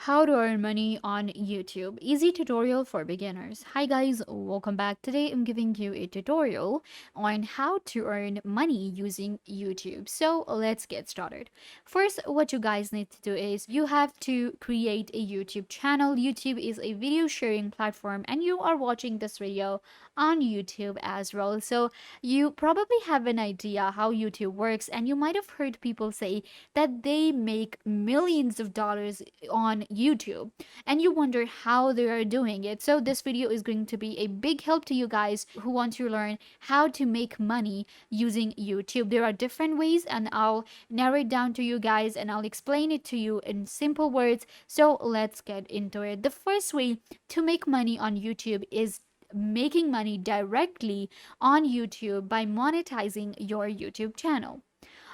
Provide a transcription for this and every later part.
How to earn money on YouTube. Easy tutorial for beginners. Hi guys, welcome back. Today I'm giving you a tutorial on how to earn money using YouTube. So let's get started. First, what you guys need to do is you have to create a YouTube channel. YouTube is a video sharing platform and you are watching this video on YouTube as well. So you probably have an idea how YouTube works, and you might have heard people say that they make millions of dollars on YouTube, and you wonder how they are doing it. So this video is going to be a big help to you guys who want to learn how to make money using YouTube. There are different ways, and I'll narrow it down to you guys and I'll explain it to you in simple words. So let's get into it. The first way to make money on YouTube is making money directly on YouTube by monetizing your YouTube channel.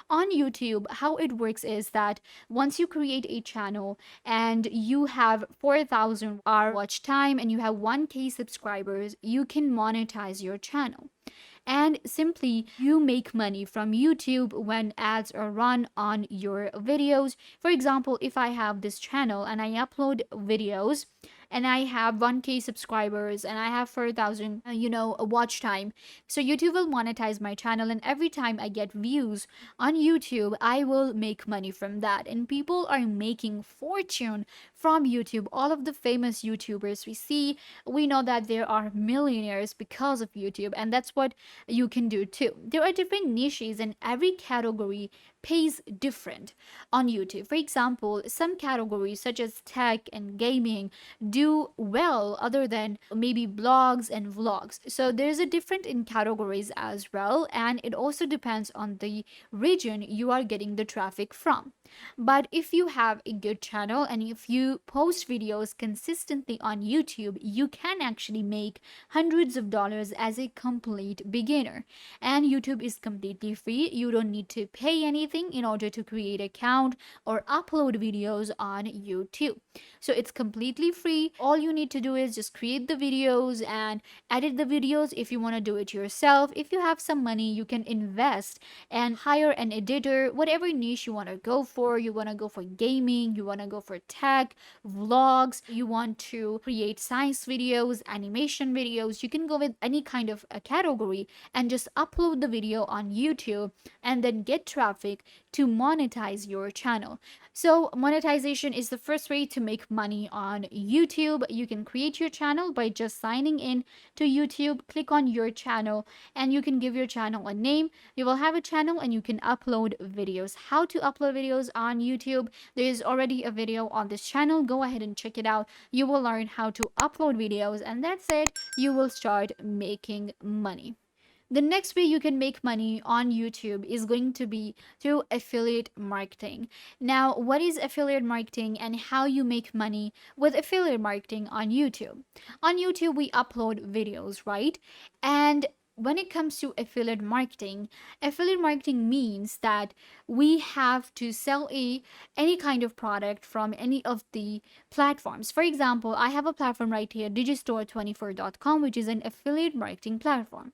On YouTube, how it works is that once you create a channel and you have 4,000 hour watch time and you have 1K subscribers, you can monetize your channel. And simply you make money from YouTube when ads are run on your videos. For example, if I have this channel and I upload videos and I have 1K subscribers and I have 4,000 watch time, so YouTube will monetize my channel, and every time I get views on YouTube I will make money from that. And people are making fortune from YouTube. All of the famous YouTubers we know that there are millionaires because of YouTube, and that's what you can do too. There are different niches and every category pays different on YouTube. For example, some categories such as tech and gaming do well other than maybe blogs and vlogs. So there's a different in categories as well, and it also depends on the region you are getting the traffic from. But if you have a good channel and if you post videos consistently on YouTube, you can actually make hundreds of dollars as a complete beginner. And YouTube is completely free. You don't need to pay anything in order to create an account or upload videos on YouTube. So it's completely free. All you need to do is just create the videos and edit the videos if you want to do it yourself. If you have some money, you can invest and hire an editor, whatever niche you want to go for. You want to go for gaming, you want to go for tech, vlogs, you want to create science videos, animation videos. You can go with any kind of a category and just upload the video on YouTube and then get traffic to monetize your channel. So monetization is the first way to make money on YouTube. You can create your channel by just signing in to YouTube, click on your channel, and you can give your channel a name. You will have a channel and you can upload videos. How to upload videos on YouTube? There is already a video on this channel. Go ahead and check it out. You will learn how to upload videos, and that's it. You will start making money. The next way you can make money on YouTube is going to be through affiliate marketing. Now, what is affiliate marketing and how you make money with affiliate marketing on YouTube? On YouTube, we upload videos, right? And when it comes to affiliate marketing means that we have to sell any kind of product from any of the platforms. For example, I have a platform right here, digistore24.com, which is an affiliate marketing platform.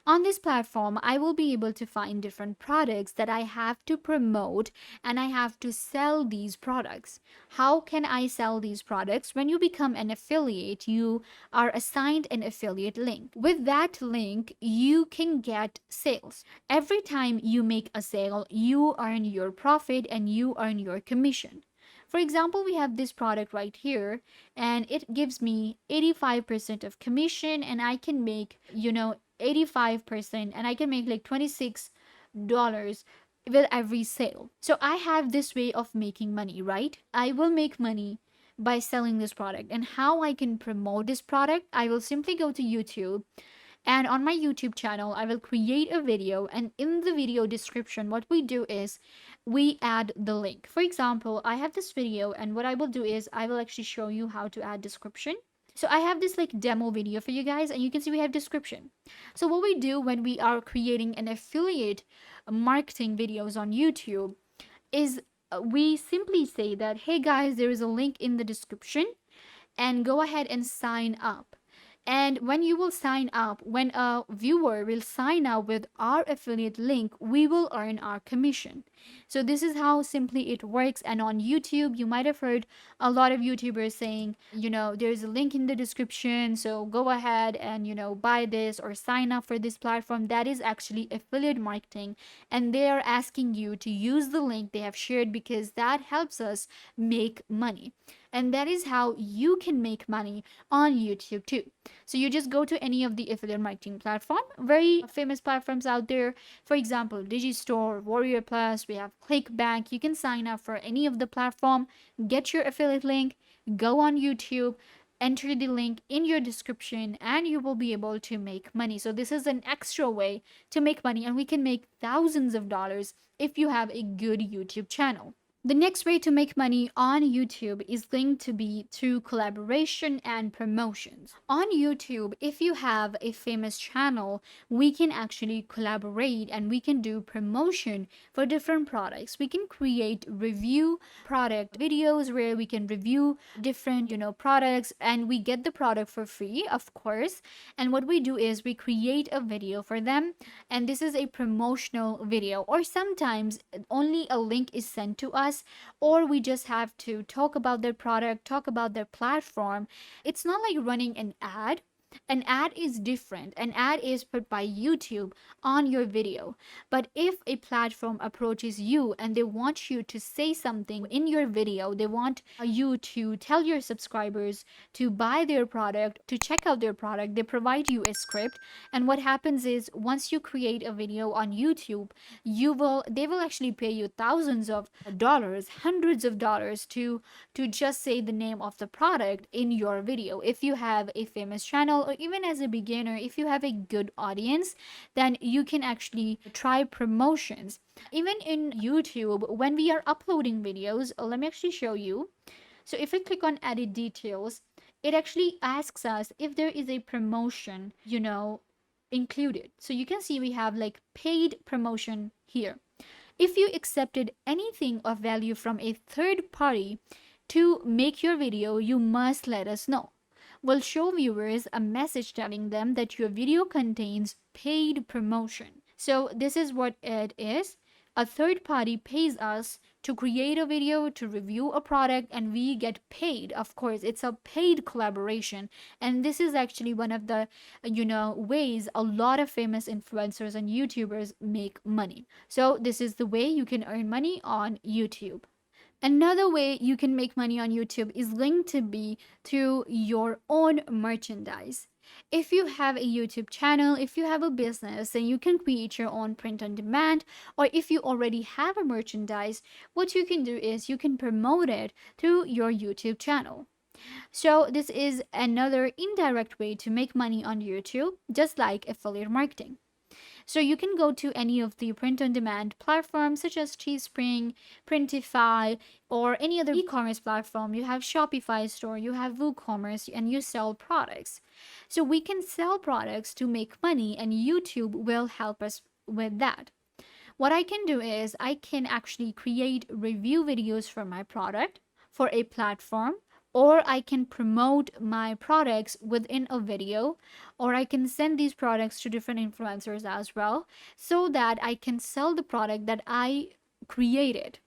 On this platform, I will be able to find different products that I have to promote, and I have to sell these products. How can I sell these products? When you become an affiliate, you are assigned an affiliate link. With that link, you can get sales. Every time you make a sale, you earn your profit and you earn your commission. For example, we have this product right here and it gives me 85% of commission, and I can make, 85%, and I can make like $26 with every sale. So I have this way of making money, right? I will make money by selling this product. And how I can promote this product, I will simply go to YouTube, and on my YouTube channel, I will create a video, and in the video description, what we do is we add the link. For example, I have this video, and what I will do is I will actually show you how to add description. So I have this like demo video for you guys, and you can see we have description. So what we do when we are creating an affiliate marketing videos on YouTube is we simply say that, hey guys, there is a link in the description and go ahead and sign up. And when you will sign up, when a viewer will sign up with our affiliate link, we will earn our commission. So this is how simply it works. And on YouTube, you might have heard a lot of YouTubers saying, there's a link in the description, so go ahead and, buy this or sign up for this platform. That is actually affiliate marketing. And they are asking you to use the link they have shared because that helps us make money. And that is how you can make money on YouTube too. So you just go to any of the affiliate marketing platform, very famous platforms out there. For example, Digistore, Warrior Plus, we have ClickBank. You can sign up for any of the platform, get your affiliate link, go on YouTube, enter the link in your description, and you will be able to make money. So this is an extra way to make money, and we can make thousands of dollars if you have a good YouTube channel. The next way to make money on YouTube is going to be through collaboration and promotions. On YouTube, if you have a famous channel, we can actually collaborate and we can do promotion for different products. We can create review product videos where we can review different, products, and we get the product for free, of course. And what we do is we create a video for them, and this is a promotional video, or sometimes only a link is sent to us, or we just have to talk about their product, talk about their platform. It's not like running an ad. An ad is different. An ad is put by YouTube on your video. But if a platform approaches you and they want you to say something in your video, they want you to tell your subscribers to buy their product, to check out their product, they provide you a script. And what happens is once you create a video on YouTube, they will actually pay you thousands of dollars, hundreds of dollars to just say the name of the product in your video. If you have a famous channel, or even as a beginner, if you have a good audience, then you can actually try promotions. Even in YouTube, when we are uploading videos, let me actually show you. So if I click on edit details, it actually asks us if there is a promotion, included. So you can see we have like paid promotion here. If you accepted anything of value from a third party to make your video, you must let us know. We'll show viewers a message telling them that your video contains paid promotion. So this is what it is. A third party pays us to create a video, to review a product, and we get paid. Of course, it's a paid collaboration. And this is actually one of the, ways a lot of famous influencers and YouTubers make money. So this is the way you can earn money on YouTube. Another way you can make money on YouTube is going to be through your own merchandise. If you have a YouTube channel, if you have a business, then you can create your own print on demand. Or if you already have a merchandise, what you can do is you can promote it through your YouTube channel. So this is another indirect way to make money on YouTube, just like affiliate marketing. So you can go to any of the print-on-demand platforms such as Teespring, Printify, or any other e-commerce platform. You have Shopify store, you have WooCommerce, and you sell products. So we can sell products to make money, and YouTube will help us with that. What I can do is I can actually create review videos for my product for a platform, or I can promote my products within a video, or I can send these products to different influencers as well, so that I can sell the product that I created.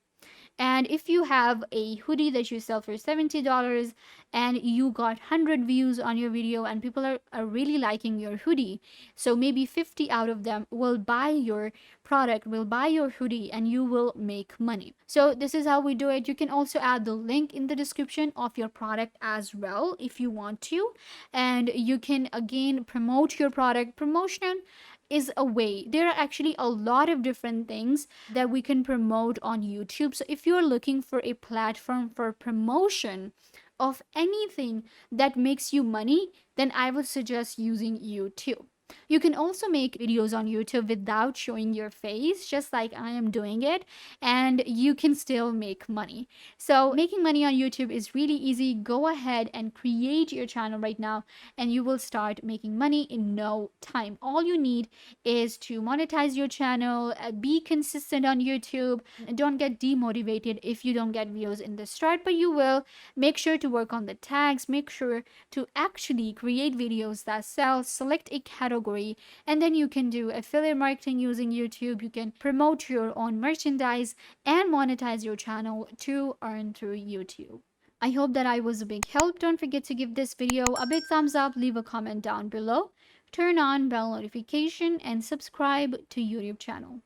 And if you have a hoodie that you sell for $70 and you got 100 views on your video and people are really liking your hoodie, so maybe 50 out of them will buy your product, will buy your hoodie, and you will make money. So this is how we do it. You can also add the link in the description of your product as well if you want to. And you can again promote your product. Promotion is a way. There are actually a lot of different things that we can promote on YouTube. So if you're looking for a platform for promotion of anything that makes you money, then I would suggest using YouTube. You can also make videos on YouTube without showing your face, just like I am doing it, and you can still make money. So making money on YouTube is really easy. Go ahead and create your channel right now, and you will start making money in no time. All you need is to monetize your channel, be consistent on YouTube, and don't get demotivated if you don't get views in the start, but you will. Make sure to work on the tags, make sure to actually create videos that sell, select a category category, and then you can do affiliate marketing using YouTube. You can promote your own merchandise and monetize your channel to earn through YouTube. I hope that I was a big help. Don't forget to give this video a big thumbs up, leave a comment down below, turn on bell notification, and subscribe to YouTube channel.